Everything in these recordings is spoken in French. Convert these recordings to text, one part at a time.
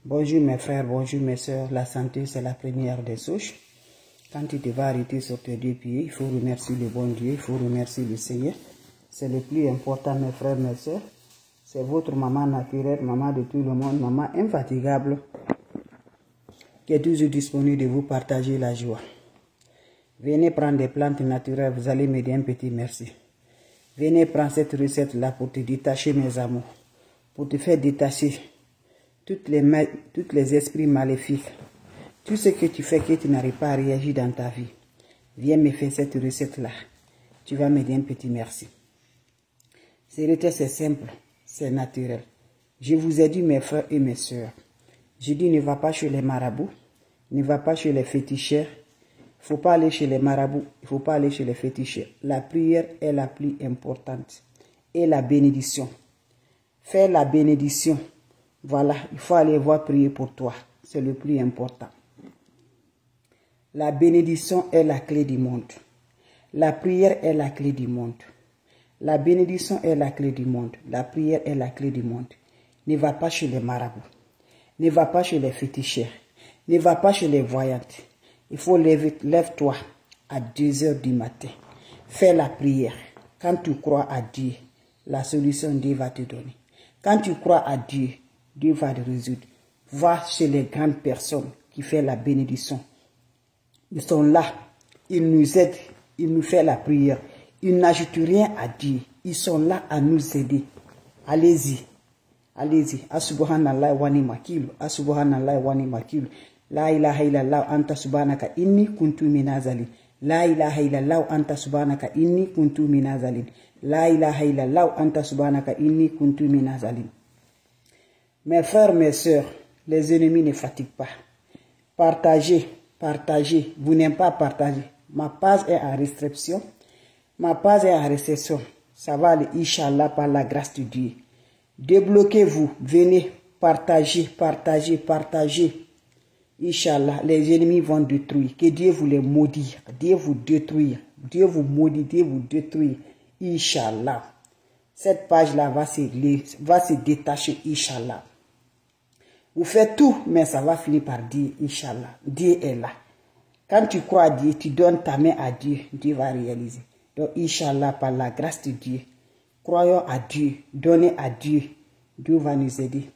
Bonjour mes frères, bonjour mes soeurs. La santé, c'est la première des choses. Quand tu te vas arrêter sur tes deux pieds, il faut remercier le bon Dieu, il faut remercier le Seigneur. C'est le plus important, mes frères, mes soeurs. C'est votre maman naturelle, maman de tout le monde, maman infatigable, qui est toujours disponible de vous partager la joie. Venez prendre des plantes naturelles, vous allez me dire un petit merci. Venez prendre cette recette-là pour te détacher, mes amours. Pour te faire détacher tous les esprits maléfiques. Tout ce que tu fais que tu n'arrives pas à réagir dans ta vie. Viens me faire cette recette-là. Tu vas me dire un petit merci. Cette recette, c'est simple, c'est naturel. Je vous ai dit, mes frères et mes soeurs, je dis ne va pas chez les marabouts, ne va pas chez les féticheurs. Il ne faut pas aller chez les marabouts, il ne faut pas aller chez les féticheurs. La prière est la plus importante. Et la bénédiction. Faire la bénédiction. Voilà, il faut aller voir prier pour toi. C'est le plus important. La bénédiction est la clé du monde. La prière est la clé du monde. La bénédiction est la clé du monde. La prière est la clé du monde. Ne va pas chez les marabouts. Ne va pas chez les féticheurs. Ne va pas chez les voyantes. Il faut lève-toi à 2 heures du matin. Fais la prière. Quand tu crois à Dieu, la solution Dieu va te donner. Quand tu crois à Dieu, Dieu va te résoudre. Va chez les grandes personnes qui font la bénédiction. Ils sont là. Ils nous aident. Ils nous font la prière. Ils n'ajoutent rien à Dieu. Ils sont là à nous aider. Allez-y. Allez-y. Asubhanallah wa ni'mal. Asubhanallah wa ni'mal. La ilaha illallah anta subhanaka inni kuntu minazalin. La ilaha illallah anta subhanaka inni kuntu minazalin. La ilaha illallah anta subhanaka inni kuntu minazalin. Mes frères, mes soeurs, les ennemis ne fatiguent pas. Partagez, partagez. Vous n'aimez pas partager. Ma page est en restriction. Ma page est en récession. Ça va aller, Inch'Allah, par la grâce de Dieu. Débloquez-vous. Venez, partagez, partagez, partagez. Inch'Allah, les ennemis vont détruire. Que Dieu vous les maudit. Dieu vous détruire. Dieu vous maudit, Dieu vous détruire. Inch'Allah. Cette page-là va se détacher, Inch'Allah. Vous faites tout, mais ça va finir par dire, Inch'Allah. Dieu est là. Quand tu crois à Dieu, tu donnes ta main à Dieu, Dieu va réaliser. Donc, Inch'Allah, par la grâce de Dieu, croyons à Dieu, donnez à Dieu. Dieu va nous aider.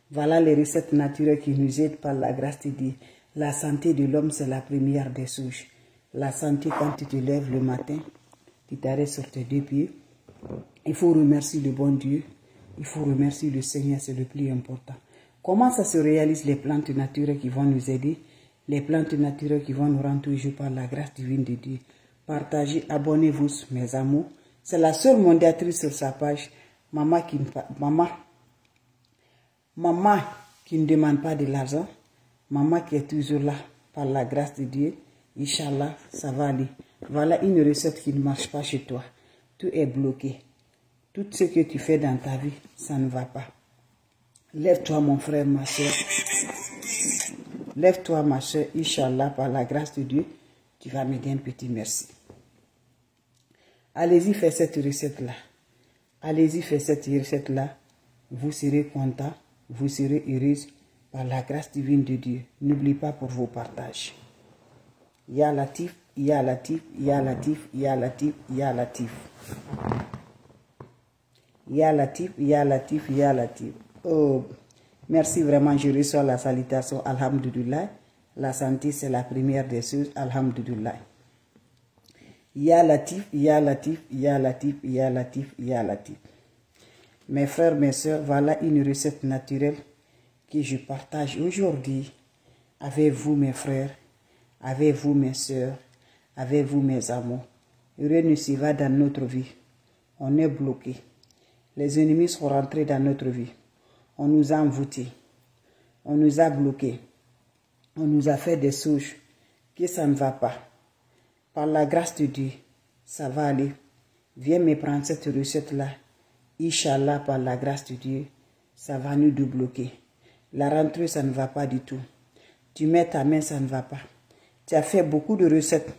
Voilà les recettes naturelles qui nous aident par la grâce de Dieu. La santé de l'homme, c'est la première des choses. La santé, quand tu te lèves le matin, tu t'arrêtes sur tes deux pieds. Il faut remercier le bon Dieu. Il faut remercier le Seigneur, c'est le plus important. Comment ça se réalise les plantes naturelles qui vont nous aider? Les plantes naturelles qui vont nous rendre toujours par la grâce divine de Dieu. Partagez, abonnez-vous, mes amours. C'est la seule mondiatrice sur sa page. Maman qui ne demande pas de l'argent. Maman qui est toujours là par la grâce de Dieu. Inch'Allah, ça va aller. Voilà une recette qui ne marche pas chez toi. Tout est bloqué. Tout ce que tu fais dans ta vie, ça ne va pas. Lève-toi mon frère, ma soeur. Lève-toi ma soeur, Inch'Allah, par la grâce de Dieu. Tu vas me dire un petit merci. Allez-y, faites cette recette-là. Allez-y, faites cette recette-là. Vous serez content, vous serez heureuse par la grâce divine de Dieu. N'oubliez pas pour vos partages. Ya Latif, Ya Latif, Ya Latif, Ya Latif, Ya Latif. Ya Latif, Ya Latif, Ya Latif. Oh, merci vraiment, je reçois la salutation, alhamdulillah. La santé, c'est la première des choses, alhamdulillah. Ya Latif, Ya Latif, Ya Latif, Ya Latif, Ya Latif. Mes frères, mes soeurs, voilà une recette naturelle que je partage aujourd'hui avec vous, mes frères, avec vous, mes soeurs, avec vous, mes amours. Rien ne se va dans notre vie. On est bloqué. Les ennemis sont rentrés dans notre vie. On nous a envoûtés. On nous a bloqués. On nous a fait des choses que ça ne va pas. Par la grâce de Dieu, ça va aller. Viens me prendre cette recette-là. Inch'Allah, par la grâce de Dieu, ça va nous débloquer. La rentrée, ça ne va pas du tout. Tu mets ta main, ça ne va pas. Tu as fait beaucoup de recettes,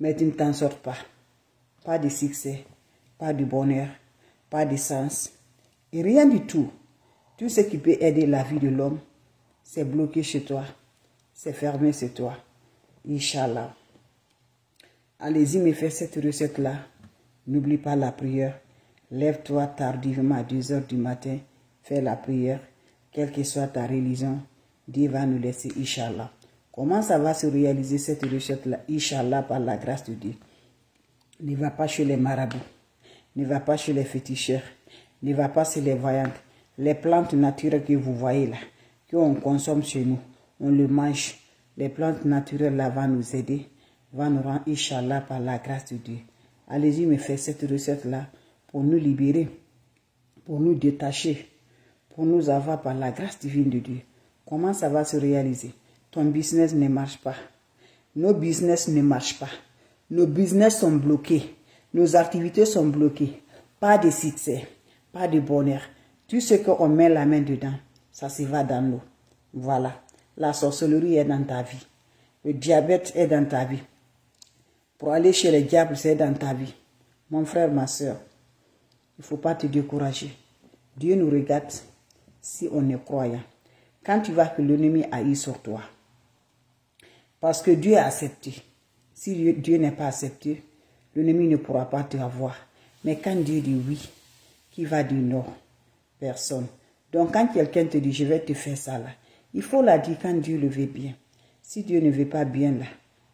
mais tu ne t'en sors pas. Pas de succès, pas de bonheur, pas de sens, et rien du tout. Tout ce qui peut aider la vie de l'homme, c'est bloqué chez toi. C'est fermé chez toi. Inch'Allah. Allez-y, me faire cette recette-là. N'oublie pas la prière. Lève-toi tardivement à 2 heures du matin. Fais la prière. Quelle que soit ta religion, Dieu va nous laisser, Inch'Allah. Comment ça va se réaliser cette recette-là? Inch'Allah, par la grâce de Dieu. Ne va pas chez les marabouts. Ne va pas chez les féticheurs. Ne va pas chez les voyantes. Les plantes naturelles que vous voyez là, qu'on consomme chez nous, on le mange. Les plantes naturelles là vont nous aider, vont nous rendre, Inch'Allah, par la grâce de Dieu. Allez-y, me faire cette recette-là pour nous libérer, pour nous détacher, pour nous avoir par la grâce divine de Dieu. Comment ça va se réaliser? Ton business ne marche pas. Nos business ne marchent pas. Nos business sont bloqués. Nos activités sont bloquées. Pas de succès, pas de bonheur. Tout ce qu'on met la main dedans, ça se va dans l'eau. Voilà. La sorcellerie est dans ta vie. Le diabète est dans ta vie. Pour aller chez les diables, c'est dans ta vie. Mon frère, ma soeur, il ne faut pas te décourager. Dieu nous regarde si on est croyant. Quand tu vois que l'ennemi haït sur toi, parce que Dieu a accepté. Si Dieu n'est pas accepté, l'ennemi ne pourra pas te avoir. Mais quand Dieu dit oui, qui va dire non? Personne. Donc quand quelqu'un te dit, je vais te faire ça là, il faut la dire quand Dieu le veut bien. Si Dieu ne veut pas bien là,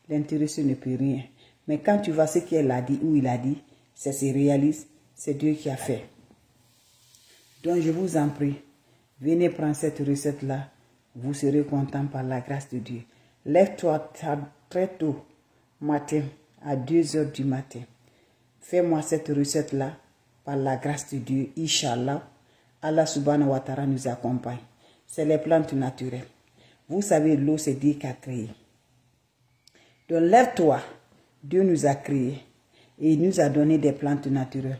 l'intéressé ne peut rien. Mais quand tu vois ce qu'elle a dit ou il a dit, ça se réalise, c'est Dieu qui a fait. Donc je vous en prie, venez prendre cette recette-là, vous serez content par la grâce de Dieu. Lève-toi très tôt, matin, à 2 heures du matin. Fais-moi cette recette-là, par la grâce de Dieu, Inch'Allah. Allah subhanahu wa ta'ala nous accompagne. C'est les plantes naturelles. Vous savez, l'eau, c'est Dieu qui a créé. Donc lève-toi, Dieu nous a créés et il nous a donné des plantes naturelles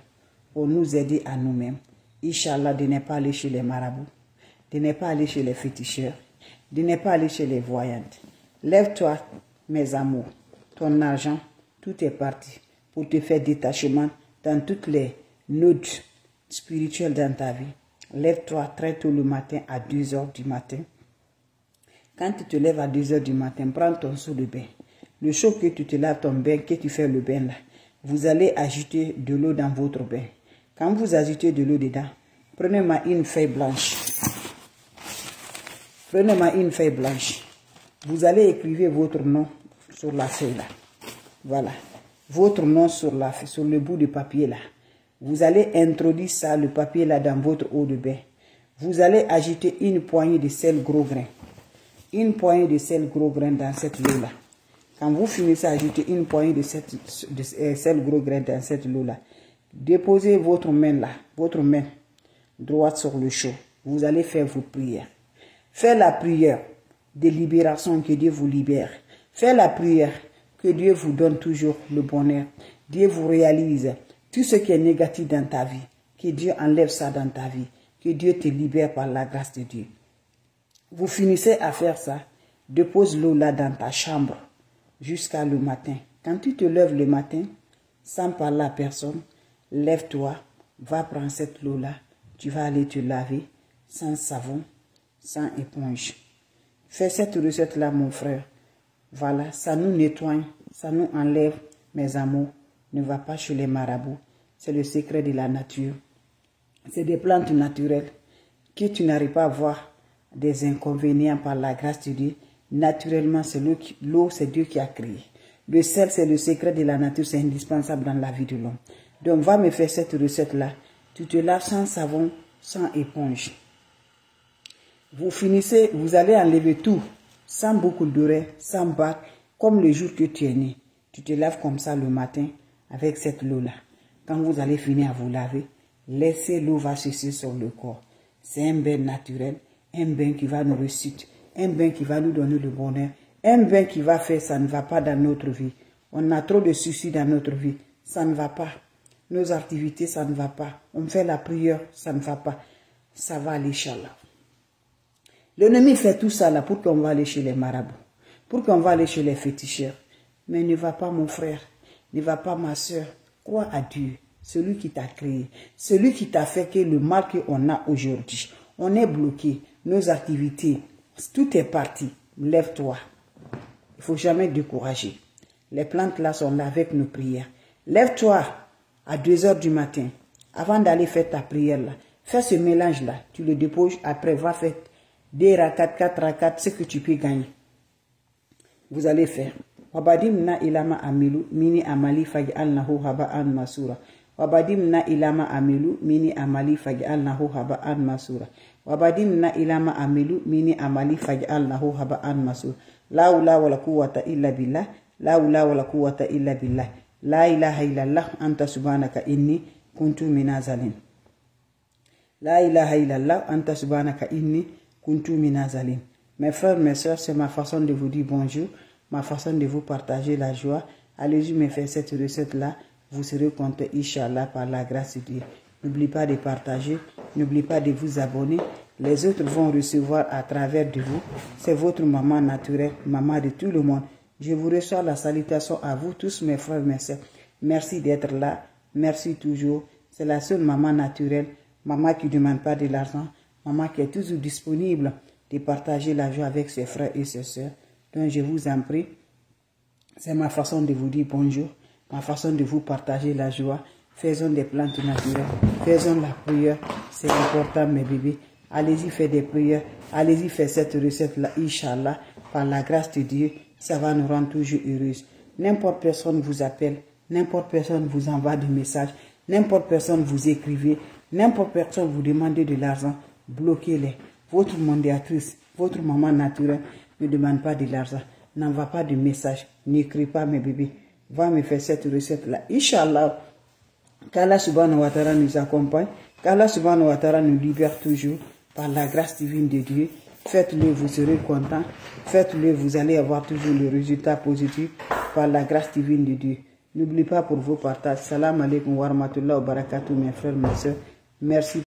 pour nous aider à nous-mêmes. Inch'Allah, de ne pas aller chez les marabouts, de ne pas aller chez les féticheurs, de ne pas aller chez les voyantes. Lève-toi, mes amours, ton argent, tout est parti pour te faire détachement dans toutes les notes spirituelles dans ta vie. Lève-toi très tôt le matin à 2 heures du matin. Quand tu te lèves à 2 heures du matin, prends ton seau de bain. Le chaud que tu te laves ton bain, que tu fais le bain là, vous allez ajouter de l'eau dans votre bain. Quand vous ajoutez de l'eau dedans, prenez-moi une feuille blanche. Prenez-moi une feuille blanche. Vous allez écrire votre nom sur la feuille là. Voilà. Votre nom sur le bout de papier là. Vous allez introduire ça, le papier là, dans votre eau de bain. Vous allez ajouter une poignée de sel gros grain. Une poignée de sel gros grain dans cette eau là. Quand vous finissez à ajouter une poignée de sel gros grain dans cette eau là, déposez votre main là, votre main droite sur le chaud. Vous allez faire vos prières. Faites la prière de libération, que Dieu vous libère. Faites la prière que Dieu vous donne toujours le bonheur. Dieu vous réalise tout ce qui est négatif dans ta vie. Que Dieu enlève ça dans ta vie. Que Dieu te libère par la grâce de Dieu. Vous finissez à faire ça. Dépose l'eau là dans ta chambre jusqu'à le matin. Quand tu te lèves le matin, sans parler à personne, lève-toi, va prendre cette eau là. Tu vas aller te laver sans savon, sans éponge. Fais cette recette là, mon frère. Voilà, ça nous nettoie, ça nous enlève, mes amours. Ne va pas chez les marabouts. C'est le secret de la nature. C'est des plantes naturelles que tu n'arrives pas à voir des inconvénients par la grâce de Dieu. Naturellement, c'est l'eau, c'est Dieu qui a créé. Le sel, c'est le secret de la nature, c'est indispensable dans la vie de l'homme. Donc, va me faire cette recette-là. Tu te laves sans savon, sans éponge. Vous finissez, vous allez enlever tout, sans beaucoup d'oreilles, sans bac, comme le jour que tu es né. Tu te laves comme ça le matin avec cette eau-là. Quand vous allez finir à vous laver, laissez l'eau va sécher sur le corps. C'est un bain naturel, un bain qui va nous ressusciter, un bain qui va nous donner le bonheur, un bain qui va faire ça ne va pas dans notre vie. On a trop de soucis dans notre vie, ça ne va pas. Nos activités, ça ne va pas. On fait la prière, ça ne va pas. Ça va aller, Inch'Allah. L'ennemi fait tout ça là pour qu'on va aller chez les marabouts, pour qu'on va aller chez les féticheurs. Mais ne va pas, mon frère, ne va pas, ma soeur. Crois à Dieu, celui qui t'a créé, celui qui t'a fait que le mal qu'on a aujourd'hui. On est bloqué. Nos activités, tout est parti. Lève-toi. Il ne faut jamais décourager. Les plantes là sont là avec nos prières. Lève-toi à 2 h du matin. Avant d'aller faire ta prière là. Fais ce mélange là. Tu le déposes. Après, va faire des rakat, 4 rakat, ce que tu peux gagner. Vous allez faire. Wabadimna ilama amilu mini amali faj'alnahu haba'an masura. Wabadimna ilama amilu mini amali faj'alnahu haba'an masura. Wabadimna ilama amilu mini amali faj'alnahu haba'an masura. La hawla wala quwwata illa billah. La hawla wala quwwata illa billah. La ilaha illallah anta subhanaka inni kuntu minazalin. La ilaha illallah anta subhanaka inni kuntu minazalin. Mes frères, mes soeurs, c'est ma façon de vous dire bonjour, ma façon de vous partager la joie. Allez-y me faire cette recette-là. Vous serez content, Inch'Allah, par la grâce de Dieu. N'oubliez pas de partager, n'oubliez pas de vous abonner. Les autres vont recevoir à travers de vous. C'est votre maman naturelle, maman de tout le monde. Je vous reçois la salutation à vous tous, mes frères, mes soeurs. Merci d'être là. Merci toujours. C'est la seule maman naturelle, maman qui ne demande pas de l'argent, maman qui est toujours disponible de partager la joie avec ses frères et ses soeurs. Donc je vous en prie, c'est ma façon de vous dire bonjour, ma façon de vous partager la joie. Faisons des plantes naturelles, faisons la prière, c'est important mes bébés. Allez-y faire des prières, allez-y faire cette recette-là, Inch'Allah, par la grâce de Dieu, ça va nous rendre toujours heureuses. N'importe personne vous appelle, n'importe personne vous envoie des messages, n'importe personne vous écrivez, n'importe personne vous demandez de l'argent, bloquez-les. Votre médiatrice, votre maman naturelle ne demande pas de l'argent, n'envoie pas de message, n'écris pas mes bébés. Va me faire cette recette-là. Inch'Allah, qu'Allah subhanahu wa ta'ala nous accompagne, qu'Allah subhanahu wa ta'ala nous libère toujours par la grâce divine de Dieu. Faites-le, vous serez content. Faites-le, vous allez avoir toujours le résultat positif par la grâce divine de Dieu. N'oubliez pas pour vos partages. Salam alaikum wa rahmatullahi wa barakatuh, mes frères, mes soeurs. Merci.